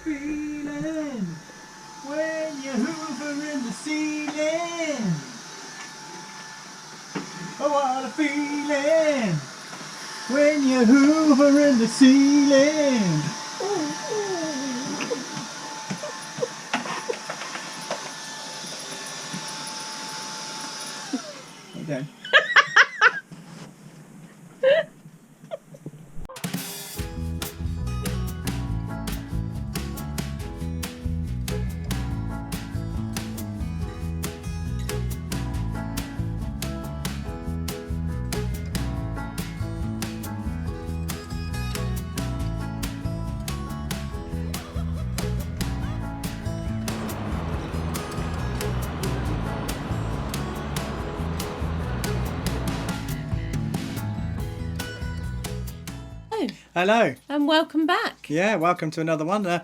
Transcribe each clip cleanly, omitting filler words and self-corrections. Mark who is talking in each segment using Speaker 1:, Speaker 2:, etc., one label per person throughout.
Speaker 1: feeling when you hoover in the ceiling. Oh, what a feeling when you hoover in the ceiling. Okay. Hello.
Speaker 2: And welcome back.
Speaker 1: Yeah, welcome to another one.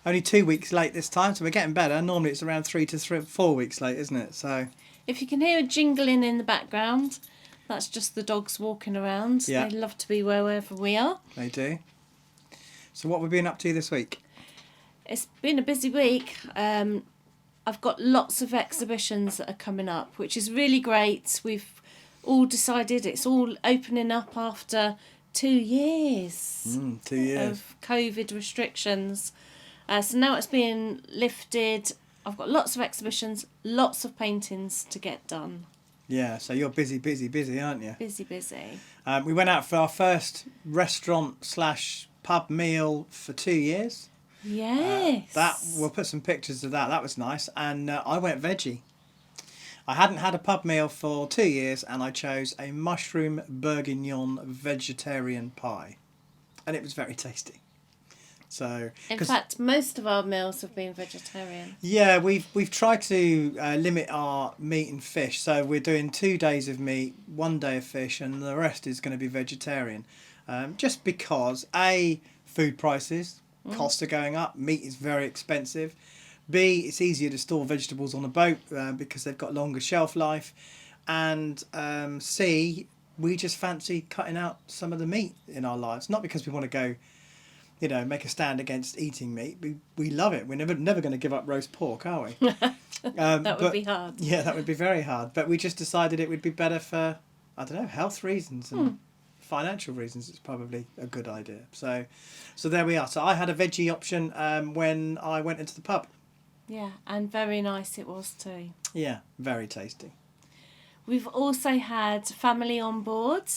Speaker 1: Only 2 weeks late this time, so we're getting better. Normally it's around 4 weeks late, isn't it? So
Speaker 2: If you can hear a jingling in the background, that's just the dogs walking around.
Speaker 1: Yeah.
Speaker 2: They love to be wherever we are.
Speaker 1: they do. So what have we been up to this week?
Speaker 2: It's been a busy week. I've got lots of exhibitions that are coming up, which is really great. We've all decided it's all opening up after 2 years
Speaker 1: 2 years.
Speaker 2: of COVID restrictions. So now it's being lifted. I've got lots of exhibitions, lots of paintings to get done.
Speaker 1: Yeah, so you're busy, aren't you?
Speaker 2: Busy.
Speaker 1: We went out for our first restaurant/pub meal for 2 years.
Speaker 2: Yes.
Speaker 1: We'll put some pictures of that. That was nice. And I went veggie. I hadn't had a pub meal for 2 years, and I chose a mushroom bourguignon vegetarian pie, and it was very tasty. So,
Speaker 2: in fact, most of our meals have been vegetarian.
Speaker 1: Yeah, we've tried to limit our meat and fish. So we're doing 2 days of meat, 1 day of fish, and the rest is going to be vegetarian. Just because food prices, costs are going up. Meat is very expensive. B, it's easier to store vegetables on a boat because they've got longer shelf life. And C, we just fancy cutting out some of the meat in our lives. Not because we want to go, make a stand against eating meat. We love it. We're never going to give up roast pork, are we?
Speaker 2: That would be hard.
Speaker 1: Yeah, that would be very hard. But we just decided it would be better for, health reasons and financial reasons. It's probably a good idea. So there we are. So I had a veggie option when I went into the pub.
Speaker 2: Yeah, and very nice it was too.
Speaker 1: Yeah, very tasty.
Speaker 2: We've also had family on board.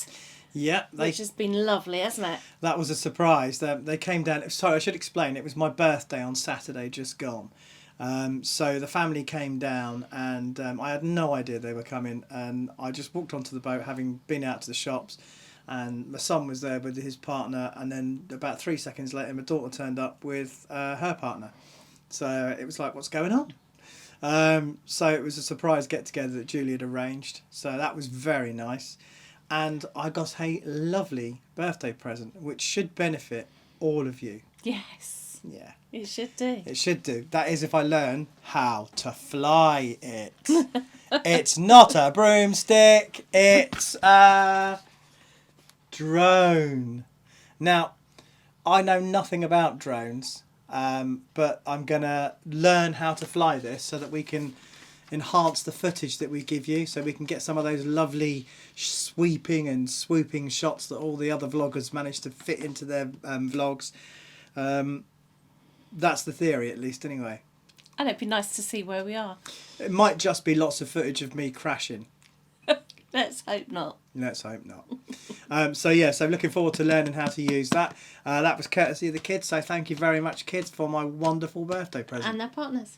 Speaker 1: Yeah,
Speaker 2: which has been lovely, hasn't it?
Speaker 1: That was a surprise. They came down. Sorry, I should explain. It was my birthday on Saturday, just gone. So the family came down, and I had no idea they were coming. And I just walked onto the boat, having been out to the shops, and my son was there with his partner. And then about 3 seconds later, my daughter turned up with her partner. So it was like, what's going on? So it was a surprise get-together that Julie had arranged. So that was very nice. And I got a lovely birthday present, which should benefit all of you.
Speaker 2: Yes.
Speaker 1: Yeah.
Speaker 2: It should do.
Speaker 1: It should do. That is if I learn how to fly it. It's not a broomstick. It's a drone. Now, I know nothing about drones, but I'm going to learn how to fly this so that we can enhance the footage that we give you, so we can get some of those lovely sweeping and swooping shots that all the other vloggers manage to fit into their vlogs. That's the theory, at least, anyway.
Speaker 2: And it'd be nice to see where we are.
Speaker 1: It might just be lots of footage of me crashing.
Speaker 2: Let's hope not.
Speaker 1: Let's hope not. So looking forward to learning how to use that. That was courtesy of the kids, so thank you very much, kids, for my wonderful birthday present.
Speaker 2: And their partners.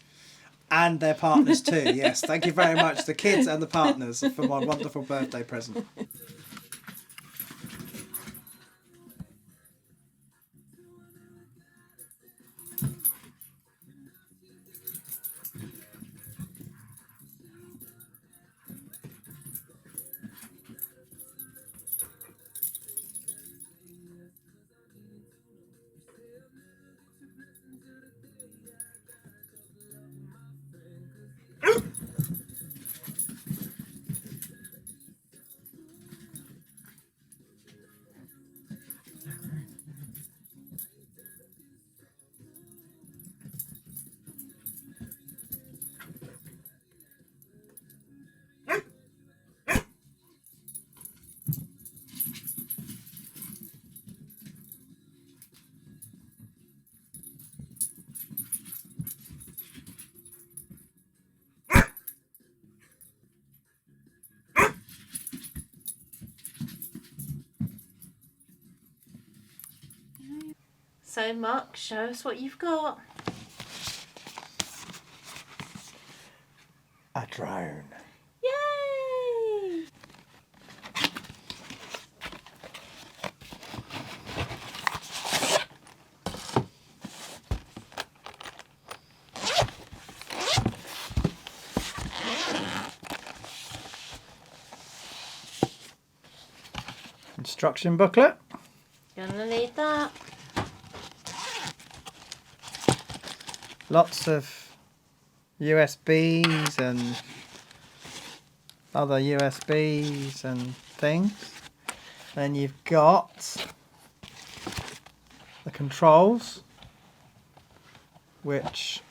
Speaker 1: And their partners too, yes. Thank you very much, the kids and the partners, for my wonderful birthday present.
Speaker 2: So Mark, show us what you've got.
Speaker 1: A drone.
Speaker 2: Yay!
Speaker 1: Instruction booklet.
Speaker 2: Gonna need that.
Speaker 1: Lots of USBs and other USBs and things. Then you've got the controls, which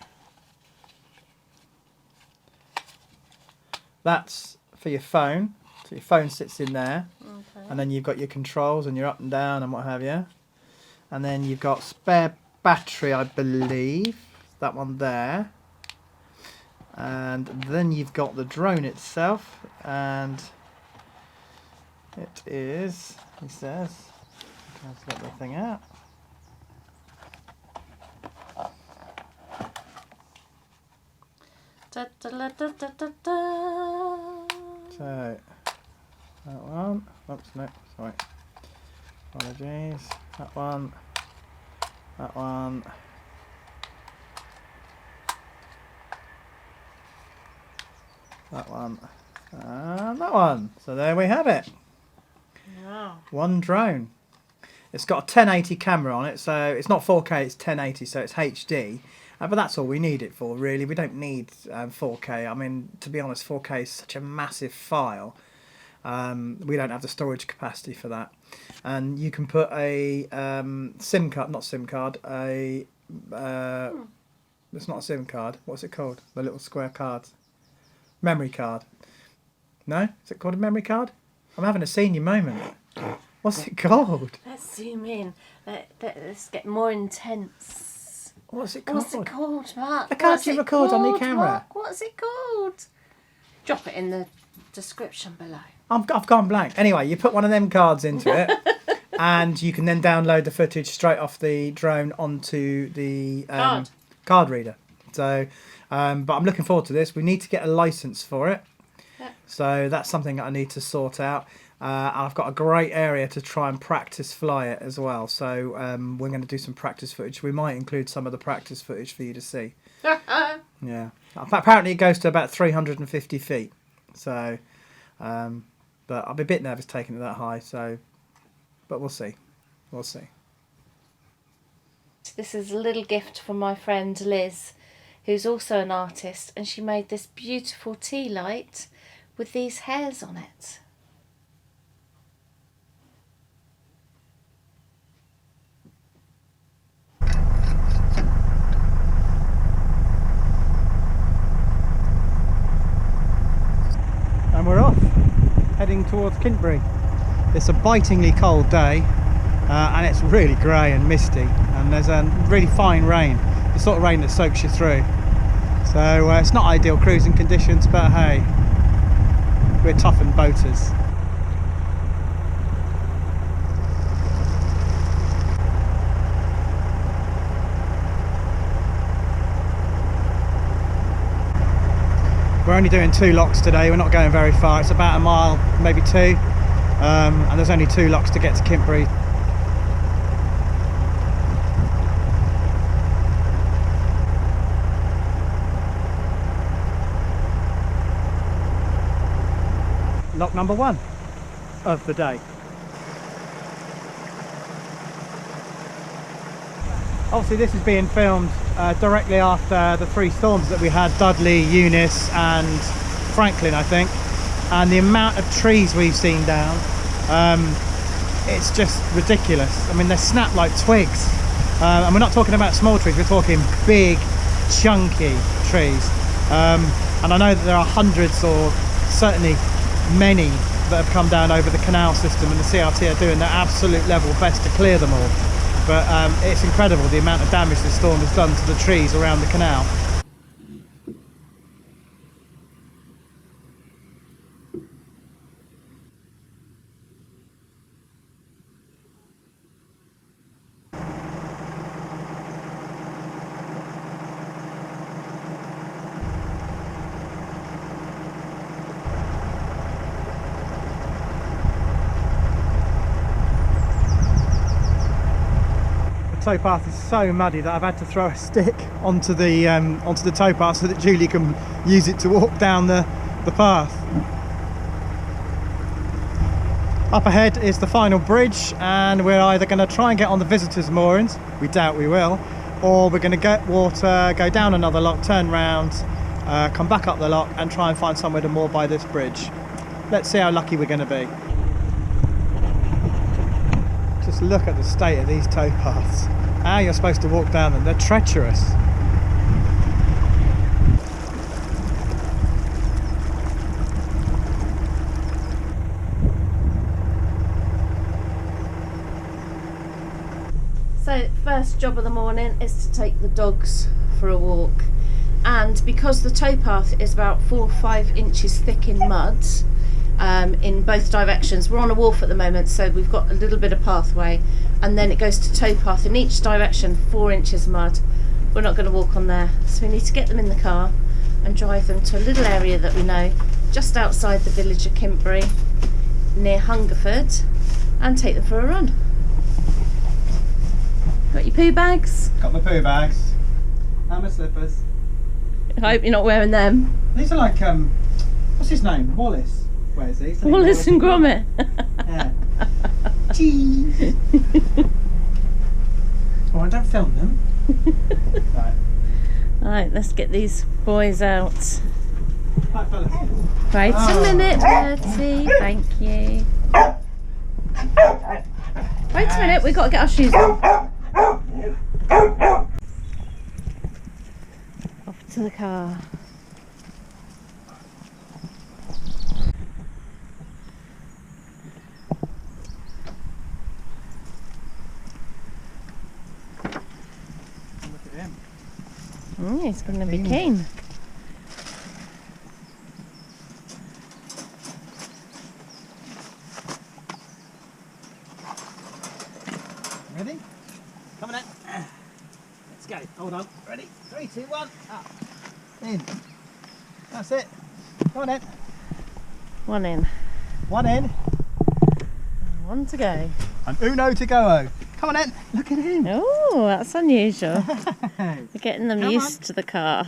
Speaker 1: that's for your phone. So your phone sits in there.
Speaker 2: Okay.
Speaker 1: And then you've got your controls and your up and down and what have you. And then you've got spare battery, I believe. That one there. And then you've got the drone itself. And it is, he says, let's get the thing out.
Speaker 2: Da, da, da, da, da, da, da.
Speaker 1: So, that one. Oops, no, sorry. Apologies. That one. That one. That one. And that one. So there we have it.
Speaker 2: Wow.
Speaker 1: One drone. It's got a 1080 camera on it, so it's not 4K, it's 1080, so it's HD. But that's all we need it for, really. We don't need 4K. I mean, to be honest, 4K is such a massive file. We don't have the storage capacity for that. And you can put a SIM card, not SIM card, it's not a SIM card. What's it called? The little square cards. Memory card. No? Is it called a memory card? I'm having a senior moment. What's it called?
Speaker 2: Let's zoom in. Let's get more intense.
Speaker 1: What's it called?
Speaker 2: What's it called, Mark?
Speaker 1: I can't
Speaker 2: What's
Speaker 1: you
Speaker 2: it
Speaker 1: record on the
Speaker 2: called,
Speaker 1: camera?
Speaker 2: Mark? What's it called? Drop it in the description below.
Speaker 1: I've gone blank. Anyway, you put one of them cards into it, and you can then download the footage straight off the drone onto the card reader. So, but I'm looking forward to this. We need to get a license for it.
Speaker 2: Yeah.
Speaker 1: So that's something that I need to sort out. I've got a great area to try and practice fly it as well. So we're going to do some practice footage. We might include some of the practice footage for you to see. Yeah. Apparently it goes to about 350 feet. So, but I'll be a bit nervous taking it that high. So, but we'll see. We'll see.
Speaker 2: This is a little gift from my friend Liz, who's also an artist, and she made this beautiful tea light with these hairs on it.
Speaker 1: And we're off, heading towards Kintbury. It's a bitingly cold day, and it's really grey and misty, and there's a really fine rain, the sort of rain that soaks you through. So it's not ideal cruising conditions, but hey, we're toughened boaters. We're only doing 2 locks today, we're not going very far, it's about a mile, maybe 2, and there's only 2 locks to get to Kintbury. Lock number 1 of the day. Obviously this is being filmed directly after the 3 storms that we had, Dudley, Eunice and Franklin, I think. And the amount of trees we've seen down, it's just ridiculous. I mean, they snap like twigs. And we're not talking about small trees, we're talking big, chunky trees. And I know that there are hundreds, or certainly many, that have come down over the canal system, and the CRT are doing their absolute level best to clear them all. But it's incredible the amount of damage this storm has done to the trees around the canal. towpath is so muddy that I've had to throw a stick onto the towpath so that Julie can use it to walk down the path. Up ahead is the final bridge, and we're either going to try and get on the visitors' moorings, we doubt we will, or we're going to get water, go down another lock, turn round, come back up the lock and try and find somewhere to moor by this bridge. Let's see how lucky we're going to be. Just look at the state of these towpaths. How you're supposed to walk down them, they're treacherous.
Speaker 2: So first job of the morning is to take the dogs for a walk, and because the towpath is about 4 or 5 inches thick in mud in both directions, we're on a wharf at the moment, so we've got a little bit of pathway and then it goes to towpath in each direction, 4 inches mud. We're not going to walk on there, so we need to get them in the car and drive them to a little area that we know just outside the village of Kimpbury near Hungerford and take them for a run. Got your poo bags?
Speaker 1: Got my poo bags and my slippers.
Speaker 2: I hope you're not wearing them.
Speaker 1: These are like, what's his name? Wallace. Where's he?
Speaker 2: Wallace and Gromit.
Speaker 1: Yeah. Cheese. Oh, I don't film them. Right.
Speaker 2: Right, let's get these boys out.
Speaker 1: Right, fellas.
Speaker 2: Wait a minute, Bertie. Thank you. Wait a minute, we've got to get our shoes on. Off to the car.
Speaker 1: Look at him.
Speaker 2: He's going to be keen.
Speaker 1: Ready? Coming in. Let's go. Hold on. Ready? 3, 2, 1. Up. In. That's it. Come on in.
Speaker 2: One in.
Speaker 1: One in.
Speaker 2: One to go.
Speaker 1: And uno to go. Come on in. Look at him.
Speaker 2: Oh, that's unusual. We're getting them used to the car.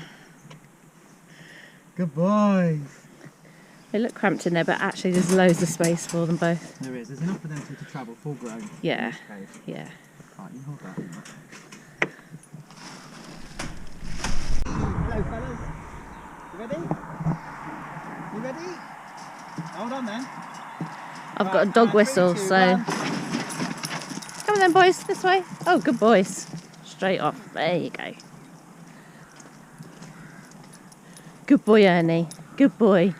Speaker 1: Good boys.
Speaker 2: They look cramped in there, but actually there's loads of space for them both.
Speaker 1: There is. There's enough for them to travel full grown.
Speaker 2: Yeah. Yeah.
Speaker 1: Right, you hold that. Hello, fellas. You ready? You ready? Hold on then.
Speaker 2: I've got a dog whistle, so... Come on then, boys, this way. Oh, good boys. Straight off. There you go. Good boy, Ernie. Good boy.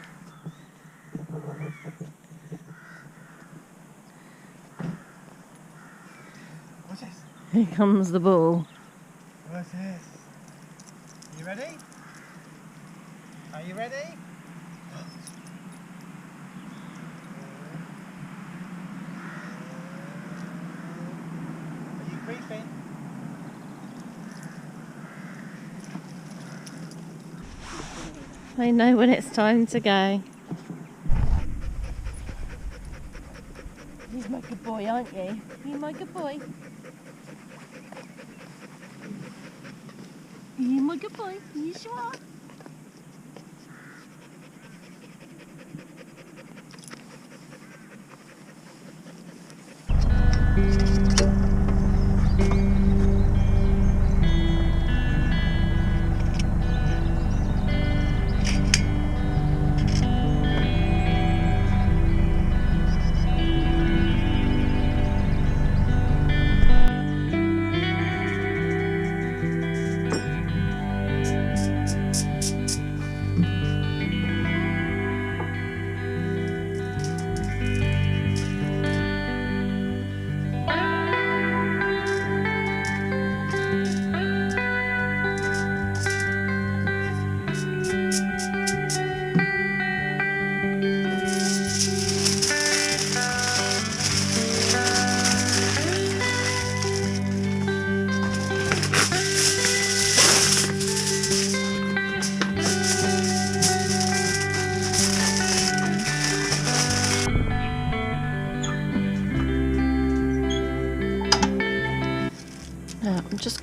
Speaker 1: What's this?
Speaker 2: Here comes the ball.
Speaker 1: What's this? You ready? Are you ready? Are you creeping?
Speaker 2: They know when it's time to go. You're my good boy, aren't you? You're my good boy. You're my good boy. Yes, you are.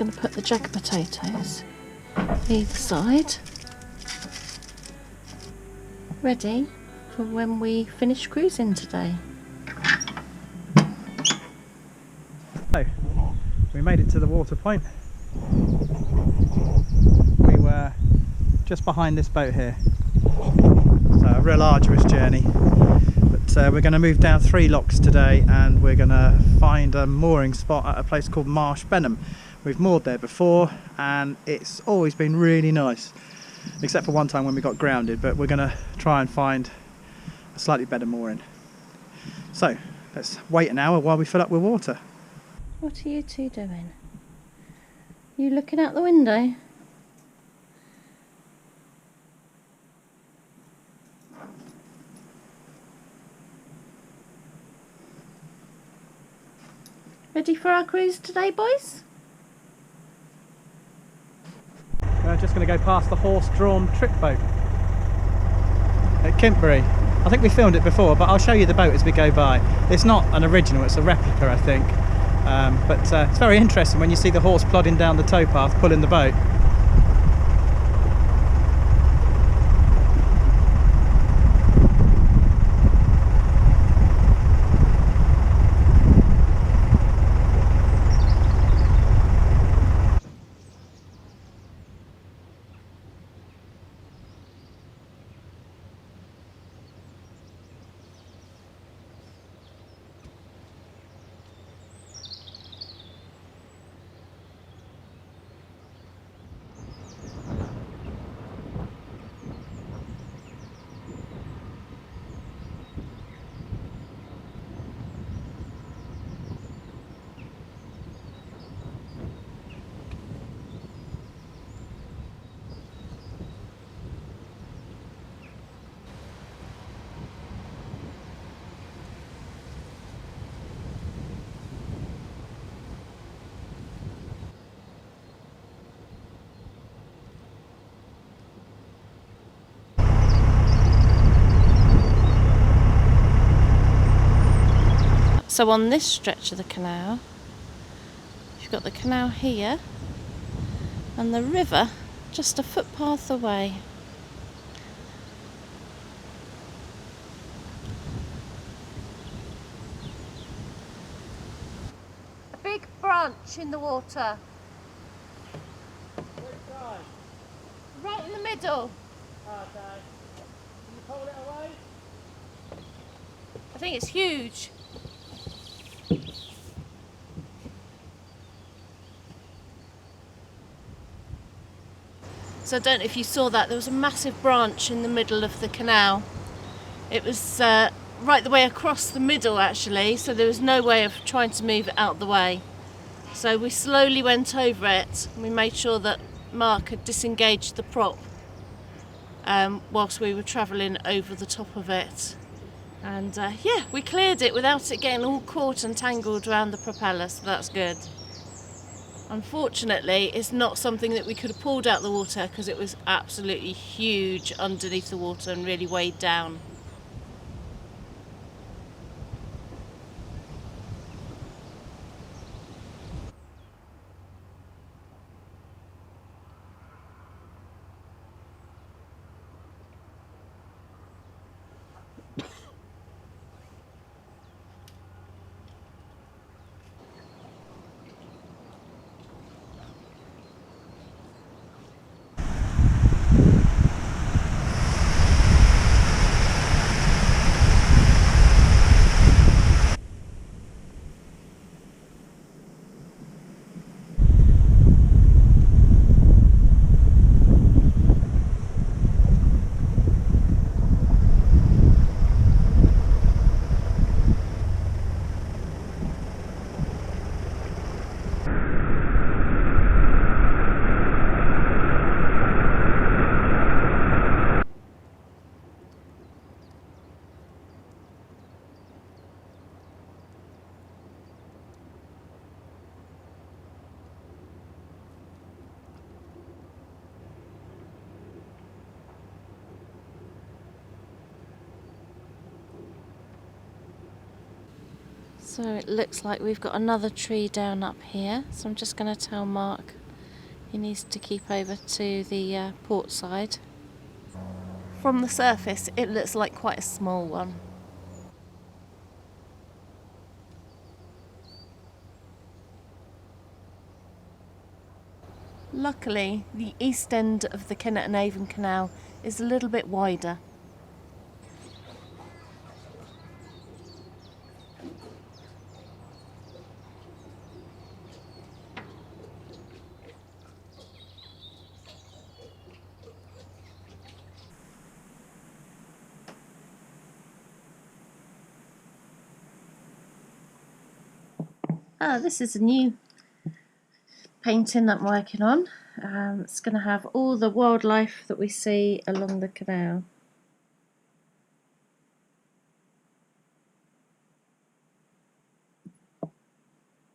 Speaker 2: going to put the jug of potatoes either side, ready for when we finish cruising today.
Speaker 1: So, we made it to the water point. We were just behind this boat here. So a real arduous journey. But we're going to move down 3 locks today, and we're going to find a mooring spot at a place called Marsh Benham. We've moored there before and it's always been really nice, except for one time when we got grounded, but we're going to try and find a slightly better mooring. So let's wait an hour while we fill up with water.
Speaker 2: What are you two doing? You looking out the window? Ready for our cruise today, boys?
Speaker 1: We're just going to go past the horse-drawn trick boat at Kintbury. I think we filmed it before, but I'll show you the boat as we go by. It's not an original, it's a replica, I think. But it's very interesting when you see the horse plodding down the towpath, pulling the boat.
Speaker 2: So on this stretch of the canal, you've got the canal here and the river just a footpath away. A big branch in the water.
Speaker 1: Which side?
Speaker 2: Right in the middle.
Speaker 1: Okay. Can you pull it away?
Speaker 2: I think it's huge. So I don't know if you saw that, there was a massive branch in the middle of the canal. It was right the way across the middle actually, so there was no way of trying to move it out the way. So we slowly went over it and we made sure that Mark had disengaged the prop whilst we were travelling over the top of it. And yeah, we cleared it without it getting all caught and tangled around the propeller, so that's good. Unfortunately, it's not something that we could have pulled out the water because it was absolutely huge underneath the water and really weighed down. So it looks like we've got another tree down up here, so I'm just going to tell Mark he needs to keep over to the port side. From the surface it looks like quite a small one. Luckily the east end of the Kennet and Avon Canal is a little bit wider. This is a new painting that I'm working on. It's going to have all the wildlife that we see along the canal.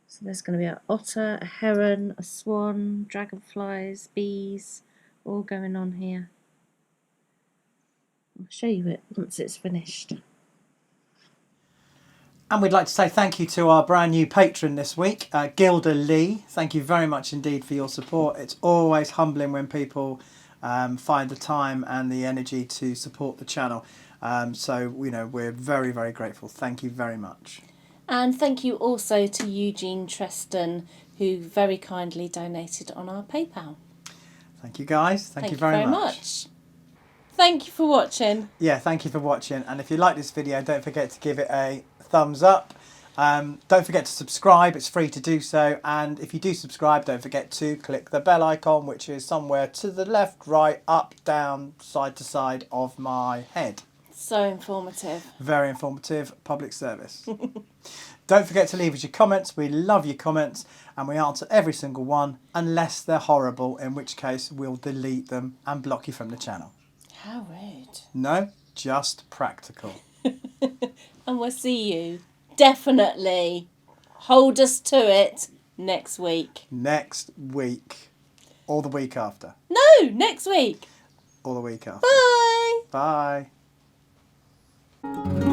Speaker 2: So there's going to be an otter, a heron, a swan, dragonflies, bees, all going on here. I'll show you it once it's finished.
Speaker 1: And we'd like to say thank you to our brand new patron this week, Gilda Lee. Thank you very much indeed for your support. It's always humbling when people find the time and the energy to support the channel. So, you know, we're very, very grateful. Thank you very much.
Speaker 2: And thank you also to Eugene Treston, who very kindly donated on our PayPal.
Speaker 1: Thank you guys. Thank you very much.
Speaker 2: Thank you for watching.
Speaker 1: Yeah, thank you for watching. And if you like this video, don't forget to give it a thumbs up. Don't forget to subscribe. It's free to do so. And if you do subscribe, don't forget to click the bell icon, which is somewhere to the left, right, up, down, side to side of my head.
Speaker 2: So informative.
Speaker 1: Very informative public service. Don't forget to leave us your comments. We love your comments and we answer every single one unless they're horrible, in which case we'll delete them and block you from the channel.
Speaker 2: How rude.
Speaker 1: No, just practical.
Speaker 2: And we'll see you, definitely, hold us to it, next week.
Speaker 1: Next week. Or the week after.
Speaker 2: No, next week.
Speaker 1: Or the week after.
Speaker 2: Bye.
Speaker 1: Bye.